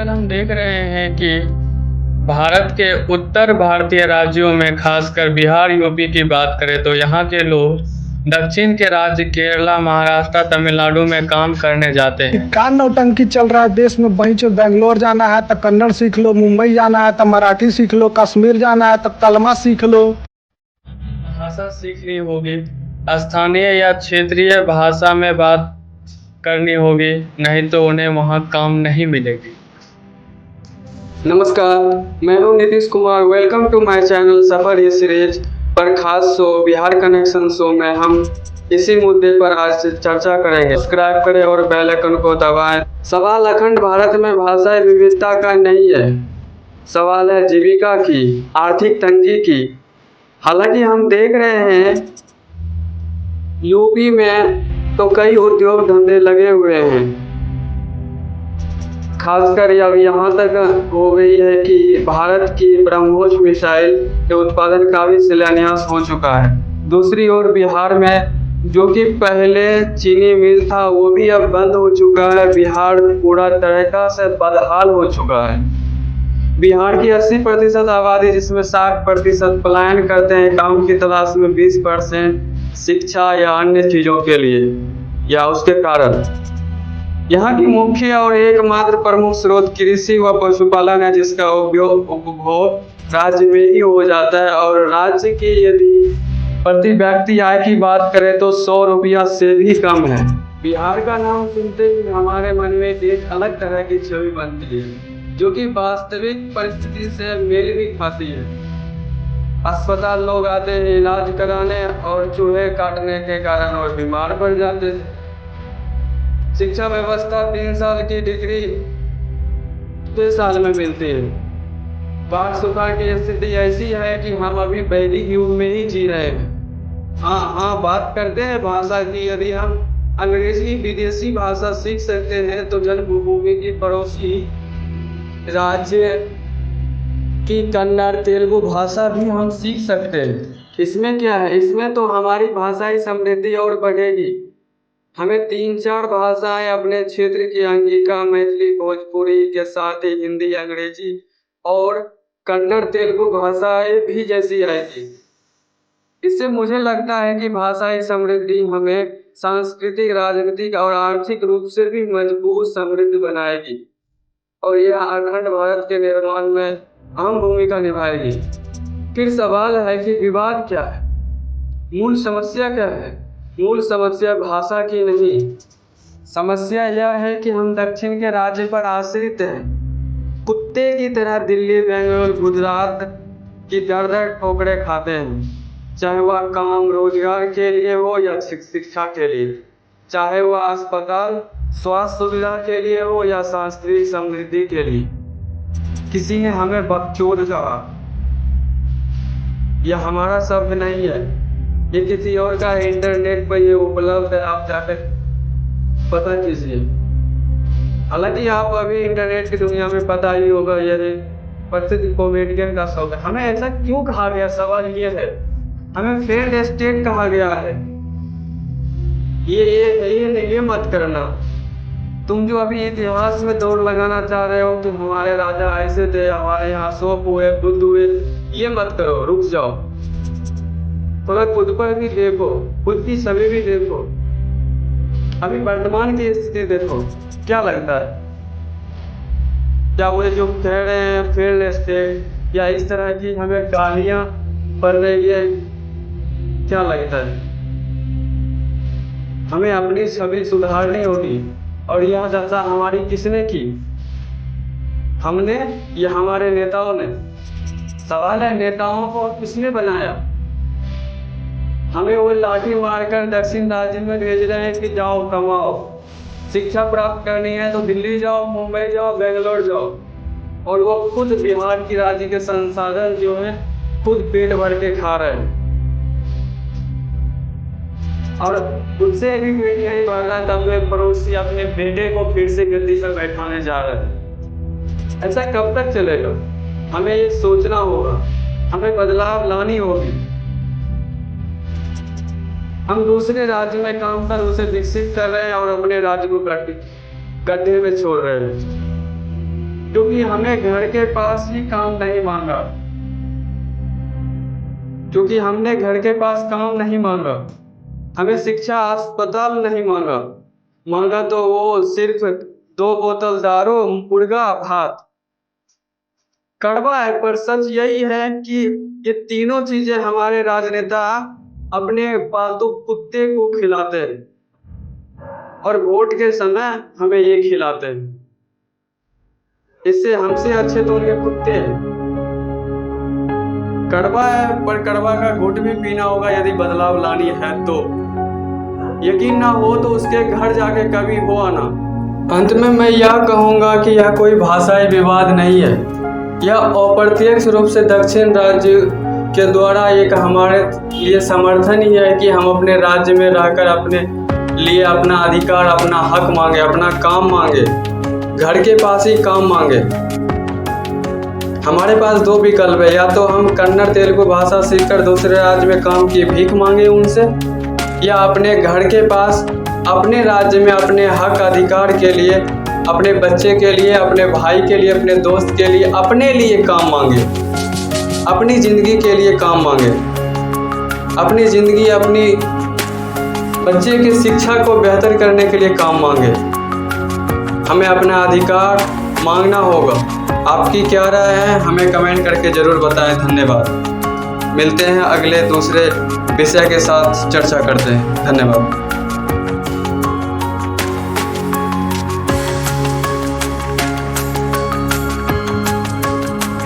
आजकल हम देख रहे हैं कि भारत के उत्तर भारतीय राज्यों में खासकर बिहार यूपी की बात करें तो यहाँ के लोग दक्षिण के राज्य केरला महाराष्ट्र तमिलनाडु में काम करने जाते हैं। का नौटंकी चल रहा है देश में। वहीं जो बेंगलोर जाना है तो कन्नड़ सीख लो, मुंबई जाना है तो मराठी सीख लो, कश्मीर जाना है तो कलमा सीख लो। भाषा सीखनी होगी, स्थानीय या क्षेत्रीय भाषा में बात करनी होगी, नहीं तो उन्हें वहाँ काम नहीं मिलेगी। नमस्कार, मैं हूं Nitish Kumar. Welcome to my channel सफर ये सीरीज पर खास शो बिहार कनेक्शन शो में हम इसी मुद्दे पर आज चर्चा करेंगे। सब्सक्राइब करें और बेल आइकन को दबाएं। सवाल अखंड भारत में भाषा विविधता का नहीं है, सवाल है जीविका की, आर्थिक तंगी की। हालांकि हम देख रहे हैं यूपी में तो कई उद्योग धंधे लगे हुए हैं, खासकर अब यहाँ तक हो गई है कि भारत की ब्रह्मोस मिसाइल के उत्पादन का भी शिलान्यास हो चुका है। दूसरी ओर बिहार में जो कि पहले चीनी मिल था वो भी अब बंद हो चुका है। बिहार पूरा तरीका से बदहाल हो चुका है। बिहार की 80% आबादी, जिसमें 60% पलायन करते हैं काम की तलाश में, 20% शिक्षा या अन्य चीज़ों के लिए या उसके कारण। यहाँ की मुख्य और एकमात्र प्रमुख स्रोत कृषि व पशुपालन है, जिसका उपभोग राज्य में ही हो जाता है। और राज्य की यदि प्रति व्यक्ति आय की बात करें तो 100 रुपया से भी कम है। बिहार का नाम सुनते ही हमारे मन में एक अलग तरह की छवि बनती है, जो कि वास्तविक परिस्थिति से मेल भी खाती है। अस्पताल लोग आते हैं इलाज कराने और चूहे काटने के कारण और बीमार पड़ जाते हैं। शिक्षा व्यवस्था 3 साल की डिग्री 2 साल में मिलती है। बाढ़ सुखाड़ की स्थिति ऐसी है कि हम अभी वैदिक युग में ही जी रहे हैं। हाँ, बात करते हैं भाषा की। यदि हम अंग्रेजी विदेशी भाषा सीख सकते हैं तो जन्मभूमि की पड़ोसी राज्य की कन्नड़ तेलुगु भाषा भी हम सीख सकते हैं। इसमें क्या है, इसमें तो हमारी भाषाई समृद्धि और बढ़ेगी। हमें 3-4 भाषाएं अपने क्षेत्र की अंगिका, मैथिली, भोजपुरी के साथ ही हिंदी, अंग्रेजी और कन्नड़ तेलुगु भाषाएं भी जैसी आएगी। इससे मुझे लगता है कि भाषाई समृद्धि हमें सांस्कृतिक, राजनीतिक और आर्थिक रूप से भी मजबूत समृद्ध बनाएगी और यह अखंड भारत के निर्माण में अहम भूमिका निभाएगी। फिर सवाल है कि विवाद क्या है, मूल समस्या क्या है? मूल समस्या भाषा की नहीं, समस्या यह है कि हम दक्षिण के राज्य पर आश्रित हैं। कुत्ते की तरह दिल्ली, बेंगलुरु, गुजरात की दर-दर ठोकरें खाते हैं, चाहे वह काम रोजगार के लिए हो या शिक्षा के लिए, चाहे वह अस्पताल स्वास्थ्य सुविधा के लिए हो या सांस्कृतिक समृद्धि के लिए। किसी ने हमें बकचोद कहा, यह हमारा शब्द नहीं है, ये किसी और का इंटरनेट पर ये उपलब्ध है, आप जाकर पता कीजिए। हालांकि आप अभी इंटरनेट की दुनिया में पता ही होगा ये प्रसिद्ध कॉमेडियन का शब्द है। हमें ऐसा क्यों कहा गया? सवाल ये है, हमें फेल्ड स्टेट कहा गया है। ये मत करना। तुम जो अभी इतिहास में दौड़ लगाना चाह रहे हो, तुम हमारे राजा ऐसे थे, हमारे यहाँ सोप हुए, बुद्ध हुए, ये मत करो, रुक जाओ। थोड़ा खुद पर भी देखो, खुद की छवि भी देखो, अभी वर्तमान की स्थिति देखो। क्या लगता है, क्या वो जो कह रहे हैं फेल्ड स्टेट या इस तरह की हमें गालियाँ पड़ रही है, क्या लगता है? हमें अपनी छवि सुधारनी होगी और यह दशा हमारी किसने की? हमने या हमारे नेताओं ने? सवाल है, नेताओं को किसने बनाया? हमें वो लाठी मारकर दक्षिण राज्य में भेज रहे हैं कि जाओ कमाओ, शिक्षा प्राप्त करनी है तो दिल्ली जाओ, मुंबई जाओ, बेंगलोर जाओ, और वो खुद बिहार की राज्य के संसाधन जो है खुद पेट भर के खा रहे हैं और उससे भी पेट नहीं भर रहा, तब वे पड़ोसी अपने बेटे को फिर से गद्दी पर बैठाने जा रहे हैं। ऐसा कब तक चलेगा? हमें ये सोचना होगा, हमें बदलाव लानी होगी। हम दूसरे राज्य में काम कर उसे विकसित कर रहे हैं और अपने राज्य को गड्ढे में छोड़ रहे हैं। क्योंकि हमें घर के पास ही काम नहीं मांगा, क्योंकि हमने घर के पास काम नहीं मांगा, हमें शिक्षा अस्पताल नहीं मांगा, मांगा तो वो सिर्फ 2 बोतल दारू, मुर्गा भात। कड़वा है पर सच यही है कि ये तीनों चीजें हमारे राजनेता अपने पालतू कुत्ते को खिलाते हैं और वोट के समय हमें ये खिलाते हैं। इससे हमसे अच्छे तो उनके कुत्ते हैं। कड़वा है पर कड़वा का घूंट भी पीना होगा यदि बदलाव लानी है तो। यकीन ना हो तो उसके घर जाके कभी हो आना। अंत में मैं यह कहूँगा कि यह कोई भाषाई विवाद नहीं है, यह अप्रत्यक्ष रूप से दक्षिण राज्य के द्वारा एक हमारे लिए समर्थन ही है कि हम अपने राज्य में रहकर अपने लिए अपना अधिकार, अपना हक मांगे, अपना काम मांगे, घर के पास ही काम मांगे। हमारे पास 2 विकल्प है, या तो हम कन्नड़ तेलुगु भाषा सीखकर दूसरे राज्य में काम की भीख मांगे उनसे, या अपने घर के पास अपने राज्य में अपने हक अधिकार के लिए, अपने बच्चे के लिए, अपने भाई के लिए, अपने दोस्त के लिए, अपने लिए काम मांगे, अपनी ज़िंदगी के लिए काम मांगे, अपनी ज़िंदगी, अपनी बच्चे की शिक्षा को बेहतर करने के लिए काम मांगे। हमें अपना अधिकार मांगना होगा। आपकी क्या राय है हमें कमेंट करके ज़रूर बताएं। धन्यवाद। मिलते हैं अगले दूसरे विषय के साथ चर्चा करते हैं। धन्यवाद।